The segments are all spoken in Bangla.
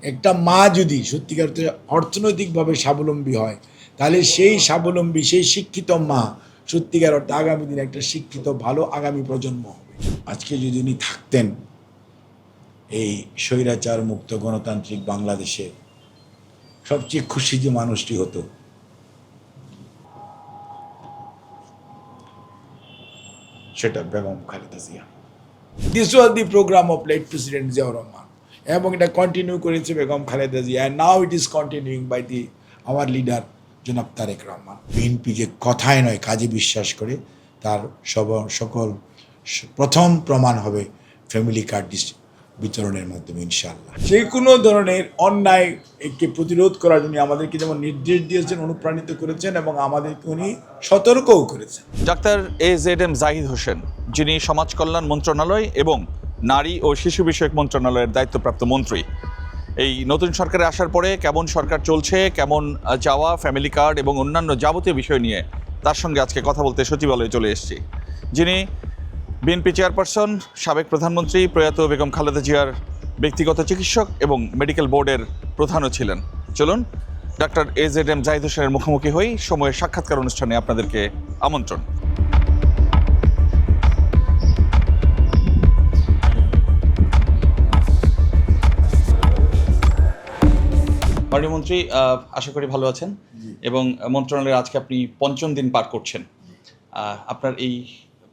একটা মা যদি সত্যিকার অর্থনৈতিকভাবে স্বাবলম্বী হয়, তাহলে সেই স্বাবলম্বী, সেই শিক্ষিত মা সত্যিকার অর্থে আগামী দিনে একটা শিক্ষিত ভালো আগামী প্রজন্ম হবে। আজকে যদি উনি থাকতেন এই স্বৈরাচার মুক্ত গণতান্ত্রিক বাংলাদেশে, সবচেয়ে খুশি যে মানুষটি হতো সেটা Begum Khaleda Zia. This was the program of late president Ziaur Rahman, এবং এটা কন্টিনিউ করেছে Begum Khaleda Zia, and now it is continuing by the our leader জনাব তারেক রহমান। বিএনপি যে কথায় নয় কাজে বিশ্বাস করে, তার সকল প্রথম প্রমাণ হবে ফ্যামিলি কার্ড বিতরণের মাধ্যমে ইনশাআল্লাহ। যে কোনো ধরনের অন্যায়কে প্রতিরোধ করার জন্য আমাদেরকে যেমন নির্দেশ দিয়েছেন, অনুপ্রাণিত করেছেন, এবং আমাদেরকে উনি সতর্কও করেছেন। ডাক্তার AZM জাহিদ হোসেন, যিনি সমাজ কল্যাণ মন্ত্রণালয় এবং নারী ও শিশু বিষয়ক মন্ত্রণালয়ের দায়িত্বপ্রাপ্ত মন্ত্রী, এই নতুন সরকারে আসার পরে কেমন সরকার চলছে, কেমন যাওয়া, ফ্যামিলি কার্ড এবং অন্যান্য যাবতীয় বিষয় নিয়ে তার সঙ্গে আজকে কথা বলতে সচিবালয়ে চলে এসেছি। যিনি বিএনপি চেয়ারপারসন, সাবেক প্রধানমন্ত্রী প্রয়াত বেগম খালেদা জিয়ার ব্যক্তিগত চিকিৎসক এবং মেডিকেল বোর্ডের প্রধানও ছিলেন। চলুন ডাক্তার AZM জাহিদ হোসেনের মুখোমুখি হই। সময়ের সাক্ষাৎকার অনুষ্ঠানে আপনাদেরকে আমন্ত্রণ। মাননীয় মন্ত্রী, আশা করি ভালো আছেন এবং মন্ত্রণালয়ে আজকে আপনি পঞ্চম দিন পার করছেন। আপনার এই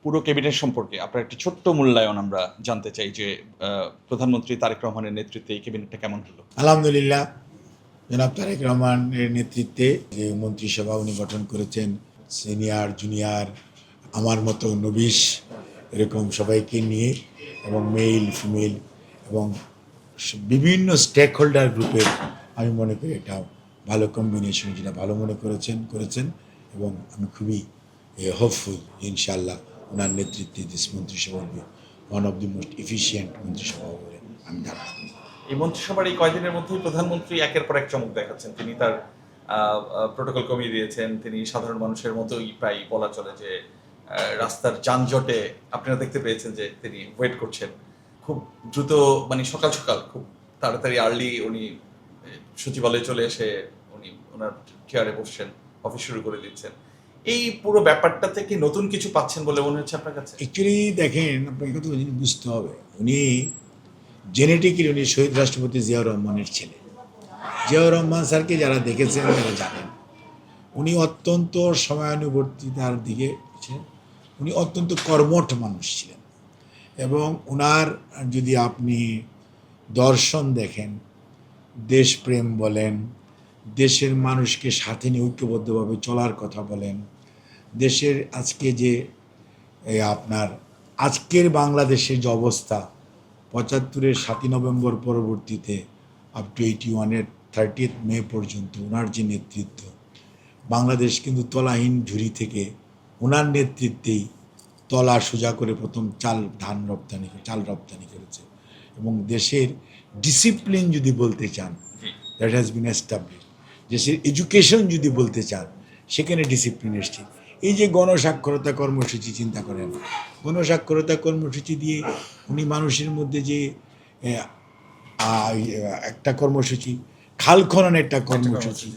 পুরো ক্যাবিনেট সম্পর্কে আপনার একটি ছোট্ট মূল্যায়ন আমরা জানতে চাই যে প্রধানমন্ত্রী তারেক রহমানের নেতৃত্বে এই ক্যাবিনেটটা কেমন হলো? আলহামদুলিল্লাহ, জনাব তারেক রহমানের নেতৃত্বে যে মন্ত্রিসভা উনি গঠন করেছেন, সিনিয়র জুনিয়র আমার মতো নবিশ এরকম সবাইকে নিয়ে, এবং মেল ফিমেল এবং বিভিন্ন স্টেক হোল্ডার গ্রুপের, আমি মনে করি এটা ভালো কম্বিনেশন, যেটা ভালো মনে করেছেন এবং আমি খুবই হোপফুল ইনশাআল্লাহ ওনার নেতৃত্বে দিস মন্ত্রিসভা হবে one of the most efficient মন্ত্রিসভা বলে আমি ধারণা করি। এই মন্ত্রিসভার এই কয়দিনের মধ্যেই প্রধানমন্ত্রী একের পর এক চমক দেখাচ্ছেন। তিনি তার প্রোটোকল কমিয়ে দিয়েছেন। তিনি সাধারণ মানুষের মতোই প্রায় বলা চলে যে রাস্তার যানজটে আপনারা দেখতে পেয়েছেন যে তিনি ওয়েট করছেন খুব দ্রুত, মানে সকাল সকাল খুব তাড়াতাড়ি আর্লি উনি সচিবালয়ে চলে এসে উনি ওনার চেয়ারে বসছেন, অফিস শুরু করে দিচ্ছেন। এই পুরো ব্যাপারটা থেকে নতুন কিছু পাচ্ছেন বলে মনে হচ্ছে আপনার কাছে? অ্যাকচুয়ালি দেখেন, আপনাকে কত জিনিস বুঝতে হবে। উনি জেনেটিক্যালি উনি শহীদ রাষ্ট্রপতি জিয়াউর রহমানের ছেলে। জিয়াউর রহমান স্যারকে যারা দেখেছেন তারা জানেন উনি অত্যন্ত সময়ানুবর্তিতার দিকে ছিলেন। উনি অত্যন্ত কর্মঠ মানুষ ছিলেন, এবং ওনার যদি আপনি দর্শন দেখেন, দেশপ্রেম বলেন, দেশের মানুষকে সাথে নিয়ে ঐক্যবদ্ধভাবে চলার কথা বলেন, দেশের আজকে যে আপনার আজকের বাংলাদেশের যে অবস্থা, ৭৫-এর ৭ই নভেম্বর পরবর্তীতে আপ টু 81-এর 30th মে পর্যন্ত ওনার যে নেতৃত্ব, বাংলাদেশ কিন্তু তলাহীন ঝুড়ি থেকে ওনার নেতৃত্বেই তলা সোজা করে প্রথম চাল রপ্তানি করেছে। এবং দেশের ডিসিপ্লিন যদি বলতে চান, দ্যাট হ্যাজ বিন এস্টাবলিশ। দেশের এডুকেশন যদি বলতে চান, সেখানে ডিসিপ্লিন এসছে। এই যে গণস্বাক্ষরতা কর্মসূচি চিন্তা করেন, গণস্বাক্ষরতা কর্মসূচি দিয়ে উনি মানুষের মধ্যে যে একটা কর্মসূচি, খাল খনন একটা কর্মসূচি,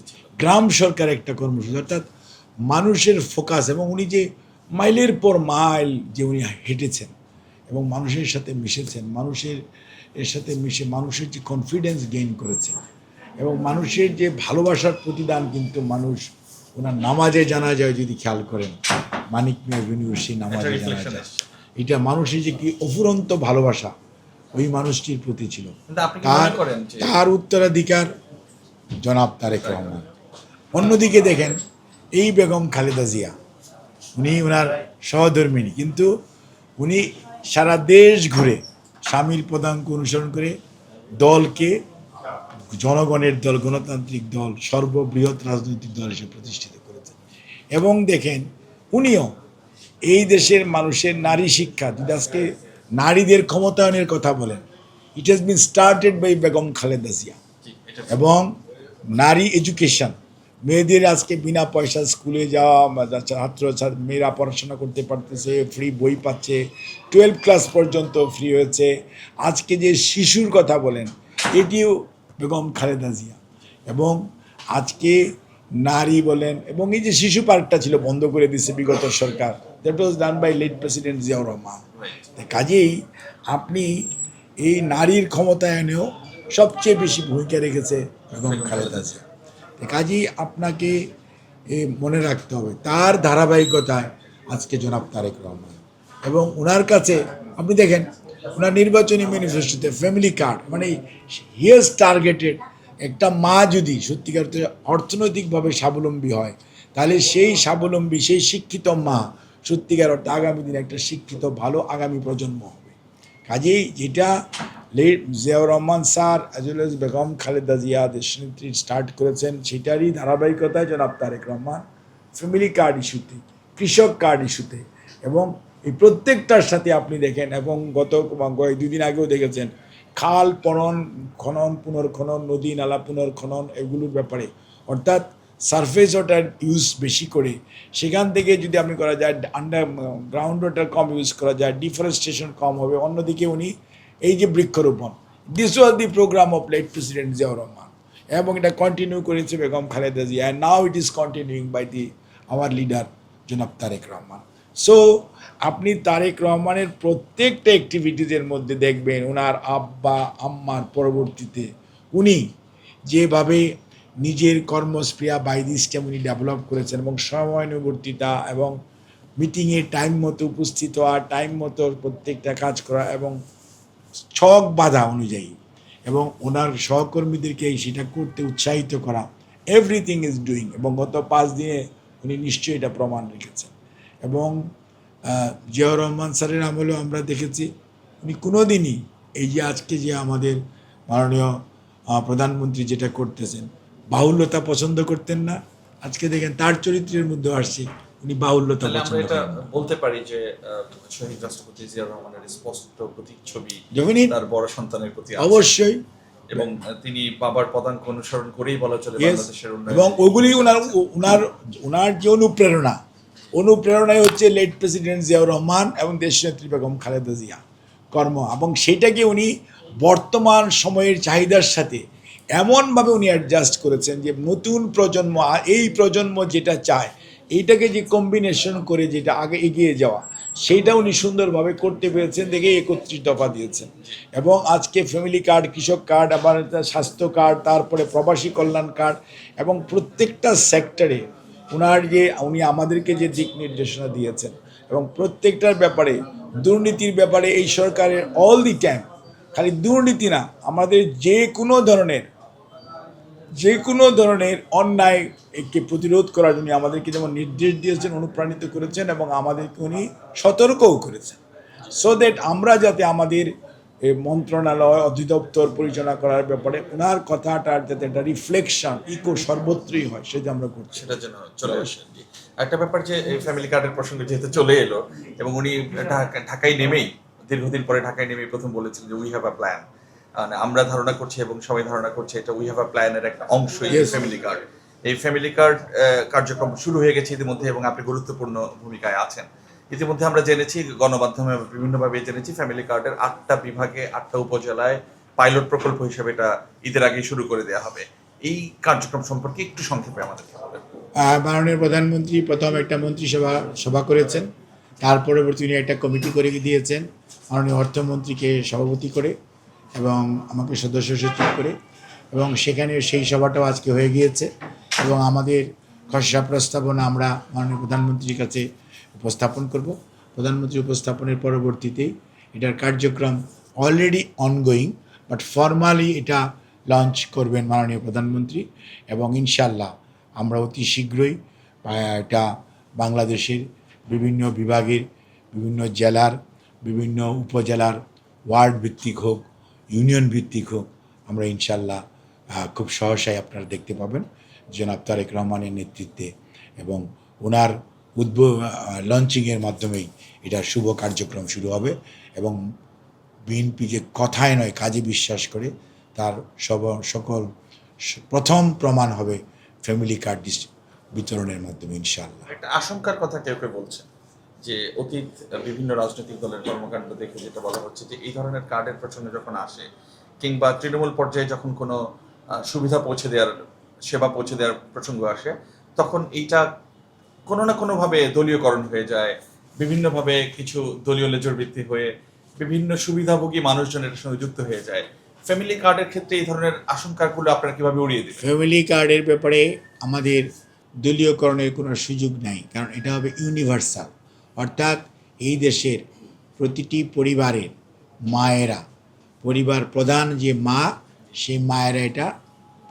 গ্রাম সরকার একটা কর্মসূচি, অর্থাৎ মানুষের ফোকাস, এবং উনি যে মাইলের পর মাইল যে উনি হেঁটেছেন এবং মানুষের সাথে মিশেছেন, এর সাথে মিশে মানুষের যে কনফিডেন্স গেইন করেছেন, এবং মানুষের যে ভালোবাসার প্রতিদান কিন্তু মানুষ ওনার নামাজে জানা যায়। যদি খেয়াল করেন মানিক মিয়া এভিনিউর সেই নামাজে জানা যায়, এটা মানুষের যে কি অফুরন্ত ভালোবাসা ওই মানুষটির প্রতি ছিল। তার উত্তরাধিকার জনাব তারেক রহমান। অন্যদিকে দেখেন এই বেগম খালেদা জিয়া, উনি ওনার সহধর্মিণী, কিন্তু উনি সারা দেশ ঘুরে স্বামীর পদাঙ্ক অনুসরণ করে দলকে জনগণের দল, গণতান্ত্রিক দল, সর্ববৃহৎ রাজনৈতিক দল হিসেবে প্রতিষ্ঠিত করেছেন। এবং দেখেন উনিও এই দেশের মানুষের নারী শিক্ষা, যদি আজকে নারীদের ক্ষমতায়নের কথা বলেন, it has been started by Begum Khaleda Zia. এবং নারী এডুকেশন, মেয়েদের আজকে বিনা পয়সা স্কুলে যাওয়া, মেয়েরা পড়াশোনা করতে পারতেছে, ফ্রি বই পাচ্ছে, 12 ক্লাস পর্যন্ত ফ্রি হয়েছে। আজকে যে শিশুর কথা বলেন, এটিও বেগম খালেদা জিয়া। এবং আজকে নারী বলেন, এবং এই যে শিশু পার্কটা ছিল বন্ধ করে দিয়েছে বিগত সরকার, that was done by late president Ziaur Rahman. কাজেই আপনি এই নারীর ক্ষমতায়নেও সবচেয়ে বেশি ভূমিকা রেখেছে বেগম খালেদা জিয়া। কাজেই আপনাকে মনে রাখতে হবে তার ধারাবাহিকতায় আজকে জনাব তারেক রহমান, এবং ওনার কাছে আপনি দেখেন ওনার নির্বাচনী ম্যানিফেস্টোতে ফ্যামিলি কার্ড, মানে হিয়াজ টার্গেটেড একটা মা যদি সত্যিকার অর্থনৈতিকভাবে স্বাবলম্বী হয়, তাহলে সেই স্বাবলম্বী, সেই শিক্ষিত মা সত্যিকার অর্থে আগামী দিনে একটা শিক্ষিত ভালো আগামী প্রজন্ম হবে। কাজেই যেটা Ziaur Rahman sir as well as Begum Khaleda Zia দেশনেত্রী স্টার্ট করেছেন, সেটারই ধারাবাহিকতায় জনাব তারেক রহমান ফ্যামিলি কার্ড ইস্যুতে, কৃষক কার্ড ইস্যুতে, এবং এই প্রত্যেকটার সাথে আপনি দেখেন, এবং গত 2 দিন আগেও দেখেছেন খাল খনন পুনর্খনন, নদী নালা পুনর্খনন, এগুলোর ব্যাপারে, অর্থাৎ সারফেস ওয়াটার ইউজ বেশি করে সেখান থেকে যদি আপনি করা যায়, গ্রাউন্ড ওয়াটার কম ইউজ করা যায়, ডিফরেস্টেশন কম হবে। অন্যদিকে উনি এই যে বৃক্ষরোপণ, this was the program of late president Ziaur Rahman, এবং এটা কন্টিনিউ করেছে Begum Khaleda Zia, and now it is continuing by the our leader জনাব তারেক রহমান। সো আপনি তারেক রহমানের প্রত্যেকটা অ্যাক্টিভিটিজের মধ্যে দেখবেন ওনার আব্বা আম্মার পরবর্তীতে উনি যেভাবে নিজের কর্মস্প্রিয়া বাই সিস্টেম উনি ডেভেলপ করেছেন, এবং সময়ানুবর্তিতা, এবং মিটিংয়ে টাইম মতো উপস্থিত হওয়া, টাইম মতো প্রত্যেকটা কাজ করা, এবং ছক বাঁধা অনুযায়ী, এবং ওনার সহকর্মীদেরকে সেটা করতে উৎসাহিত করা, এভরিথিং ইজ ডুইং। এবং গত 5 দিনে উনি নিশ্চয়ই এটা প্রমাণ রেখেছেন। এবং জিয়াউর রহমান স্যারের আমলেও আমরা দেখেছি উনি কোনো দিনই এই যে আজকে যে আমাদের মাননীয় প্রধানমন্ত্রী যেটা করতেছেন, বাহুল্যতা পছন্দ করতেন না। আজকে দেখেন তার চরিত্রের মধ্যে আসছে উনি বাহুল্যতা তাহলে আমরা পছন্দ এটা করেন না। বলতে পারি যে শহীদ রাষ্ট্রপতি জিয়াউর রহমানের স্পষ্ট প্রতিচ্ছবি যখনই তার বড় সন্তানের প্রতি আছে। অবশ্যই, এবং তিনি বাবার পদাঙ্ক অনুসরণ করেই বলা চলে Yes, বাংলাদেশের উন্নয়ন। এবং ওগুলি ওনার যে অনুপ্রেরণাই হচ্ছে লেট প্রেসিডেন্ট জিয়াউর রহমান এবং দেশনেত্রী বেগম খালেদা জিয়া কর্ম, এবং সেটাকে উনি বর্তমান সময়ের চাহিদার সাথে এমনভাবে উনি অ্যাডজাস্ট করেছেন যে নতুন প্রজন্ম, এই প্রজন্ম যেটা চায় এইটাকে যে কম্বিনেশন করে যেটা আগে এগিয়ে যাওয়া, সেইটা উনি সুন্দরভাবে করতে পেরেছেন দেখে 31 দফা দিয়েছেন। এবং আজকে ফ্যামিলি কার্ড, কৃষক কার্ড, আবার স্বাস্থ্য কার্ড, তারপরে প্রবাসী কল্যাণ কার্ড, এবং প্রত্যেকটা সেক্টরে উনি আমাদেরকে যে দিক নির্দেশনা দিয়েছেন, এবং প্রত্যেকটার ব্যাপারে, দুর্নীতির ব্যাপারে এই সরকারের অল দি টাইম, খালি দুর্নীতি না, আমাদের যে কোনো ধরনের অন্যায়কে প্রতিরোধ করার জন্য আমাদেরকে যেমন নির্দেশ দিয়েছেন, অনুপ্রাণিত করেছেন, এবং আমাদেরকে উনি সতর্কও করেছেন, সো দ্যাট আমরা যাতে আমাদের মন্ত্রণালয় অধিদপ্তর পরিচালনা করার ব্যাপারে ওনার কথাটার যাতে একটা রিফ্লেকশন সর্বত্রই হয়, সেটা আমরা করছি। সেটার জন্য চলে আসেন। জি। একটা ব্যাপার যে এই ফ্যামিলি কার্ডের প্রসঙ্গে যেহেতু চলে এলো, এবং উনি ঢাকায় নেমেই, দীর্ঘদিন পরে ঢাকায় নেমেই প্রথম বলেছিলেন যে উই হ্যাভ আ প্ল্যান। আমরা ধারণা করছি এবং সবাই ধারণা করছে এটা উই হ্যাভ আ প্ল্যানের একটা অংশ এই Yes. Family card. এই ফ্যামিলি কার্ড কার্যক্রম শুরু হয়ে গেছে ইতিমধ্যে, এবং আপনি গুরুত্বপূর্ণ ভূমিকায় আছেন। ইতিমধ্যে আমরা জেনেছি, গণমাধ্যমে বিভিন্নভাবে জেনেছি, ফ্যামিলি কার্ডের 8টা বিভাগে 8টা উপজেলায় পাইলট প্রকল্প হিসেবে এটা ঈদের আগেই শুরু করে দেওয়া হবে। এই কার্যক্রম সম্পর্কে একটু সংক্ষেপে আমাদেরকে বলেন। মাননীয় প্রধানমন্ত্রী প্রথম একটা সভা করেছেন, তার পরবর্তী উনি একটা কমিটি করে দিয়েছেন মাননীয় অর্থমন্ত্রীকে সভাপতি করে এবং আমাকে সদস্য সচিব করে, এবং সেখানে সেই সভাটাও আজকে হয়ে গিয়েছে, এবং আমাদের খসড়া প্রস্তাবনা আমরা মাননীয় প্রধানমন্ত্রীর কাছে উপস্থাপন করব। প্রধানমন্ত্রী উপস্থাপনের পরবর্তীতেই এটার কার্যক্রম অলরেডি অনগোয়িং, বাট ফর্মালি এটা লঞ্চ করবেন মাননীয় প্রধানমন্ত্রী, এবং ইনশাল্লাহ আমরা অতি শীঘ্রই এটা বাংলাদেশের বিভিন্ন বিভাগের, বিভিন্ন জেলার, বিভিন্ন উপজেলার, ওয়ার্ড ভিত্তিক হোক, ইউনিয়ন ভিত্তিক হোক, আমরা ইনশাল্লাহ খুব সহসাই আপনারা দেখতে পাবেন জনাব তারেক রহমানের নেতৃত্বে, এবং ওনার লঞ্চিংয়ের মাধ্যমেই এটার শুভ কার্যক্রম শুরু হবে। এবং বিএনপি যে কথায় নয় কাজে বিশ্বাস করে, তার সকল প্রথম প্রমাণ হবে ফ্যামিলি কার্ড বিতরণের মাধ্যমে ইনশাআল্লাহ। একটা আশঙ্কার কথা কেউ কেউ বলছে যে অতীত বিভিন্ন রাজনৈতিক দলের কর্মকাণ্ড দেখে যেটা বলা হচ্ছে যে এই ধরনের কার্ডের প্রচলন যখন আসে, কিংবা তৃণমূল পর্যায়ে যখন কোনো সুবিধা পৌঁছে দেওয়ার, সেবা পৌঁছে দেওয়ার প্রসঙ্গ আসে, তখন এইটা কোনো না কোনোভাবে দলীয়করণ হয়ে যায়, বিভিন্নভাবে কিছু দলীয় লেজর ভিত্তি হয়ে বিভিন্ন সুবিধাভোগী মানুষজন এর সঙ্গে যুক্ত হয়ে যায়। ফ্যামিলি কার্ডের ক্ষেত্রে এই ধরনের আশঙ্কাগুলো আপনারা কিভাবে উড়িয়ে দেবেন? ফ্যামিলি কার্ডের ব্যাপারে আমাদের দলীয়করণের কোনো সুযোগ নাই, কারণ এটা হবে ইউনিভার্সাল, অর্থাৎ এই দেশের প্রতিটি পরিবারের মায়েরা, পরিবার প্রধান যে মা, সেই মায়েরা এটা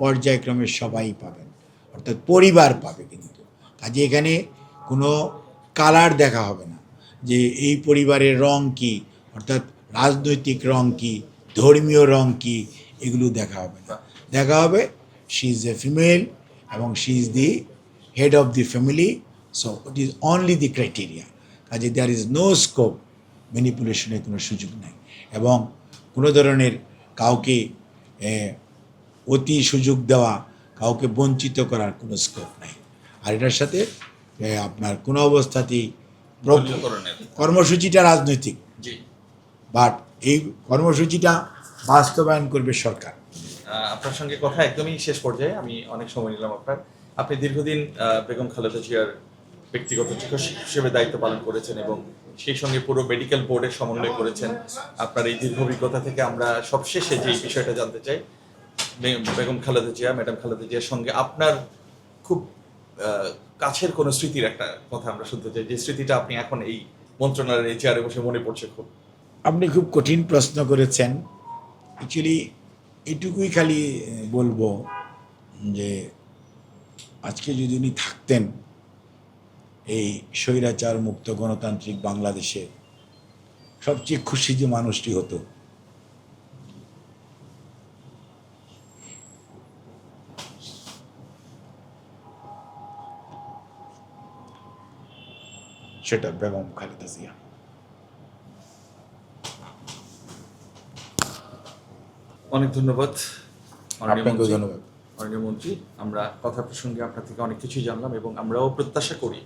পর্যায়ক্রমে সবাই পাবেন, অর্থাৎ পরিবার পাবে। কিন্তু কাজে এখানে কোনো কালার দেখা হবে না যে এই পরিবারের রং কি, অর্থাৎ রাজনৈতিক রং কি, ধর্মীয় রং কি, এগুলো দেখা হবে না। দেখা হবে শি ইজ এ ফিমেল এবং she is the head of the family, so it is only the criteria. কাজে দেয়ার ইজ নো স্কোপ, ম্যানিপুলেশনের কোনো সুযোগ নেই, এবং কোনো ধরনের কাউকে অতি সুযোগ দেওয়া, কাউকে বঞ্চিত করার কোনো স্কোপ নাই। আর এটার সাথে আপনার কোনো অবস্থাতেই দলীয়করণের কর্মসূচিটা রাজনৈতিক, জি। বাট এই কর্মসূচিটা বাস্তবায়ন করবে সরকার। আপনার সঙ্গে কথা একদমই শেষ পর্যায়ে, আমি অনেক সময় নিলাম আপনার। আপনি দীর্ঘদিন বেগম খালেদা জিয়ার ব্যক্তিগত চিকিৎসক হিসেবে দায়িত্ব পালন করেছেন এবং সেই সঙ্গে পুরো মেডিকেল বোর্ডের সমন্বয় করেছেন। আপনার এই দীর্ঘ অভিজ্ঞতা থেকে আমরা সবশেষে যে বিষয়টা জানতে চাই, বেগম খালেদা জিয়া, ম্যাডাম খালেদা জিয়ার সঙ্গে আপনার খুব কাছের কোনো স্মৃতির একটা কথা আমরা শুনতে চাই, যে স্মৃতিটা আপনি এখন এই মন্ত্রণালয়ের এই চেয়ারে বসে মনে পড়ছে খুব। আপনি খুব কঠিন প্রশ্ন করেছেন। অ্যাকচুয়ালি এটুকুই খালি বলবো যে আজকে যদি উনি থাকতেন এই স্বৈরাচার মুক্ত গণতান্ত্রিক বাংলাদেশে, সবচেয়ে খুশি যে মানুষটি হতো সেটা বেগম খালেদা জিয়া। অনেক ধন্যবাদ আপনাকেও ধন্যবাদ। মাননীয় মন্ত্রী। আমরা কথা প্রসঙ্গে আপনার থেকে অনেক কিছুই জানলাম এবং আমরাও প্রত্যাশা করি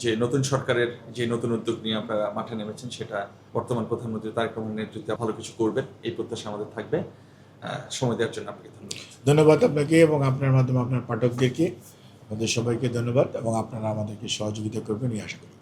যে নতুন সরকারের যে নতুন উদ্যোগ নিয়ে আপনারা মাঠে নেমেছেন, সেটা বর্তমান প্রধানমন্ত্রী তারেক রহমানের নেতৃত্বে ভালো কিছু করবেন, এই প্রত্যাশা আমাদের থাকবে। সময় দেওয়ার জন্য আপনাকে ধন্যবাদ। ধন্যবাদ আপনাকে এবং আপনার মাধ্যমে আপনার পাঠকদেরকে, আমাদের সবাইকে ধন্যবাদ, এবং আপনারা আমাদেরকে সহযোগিতা করবেন এই আশা করি।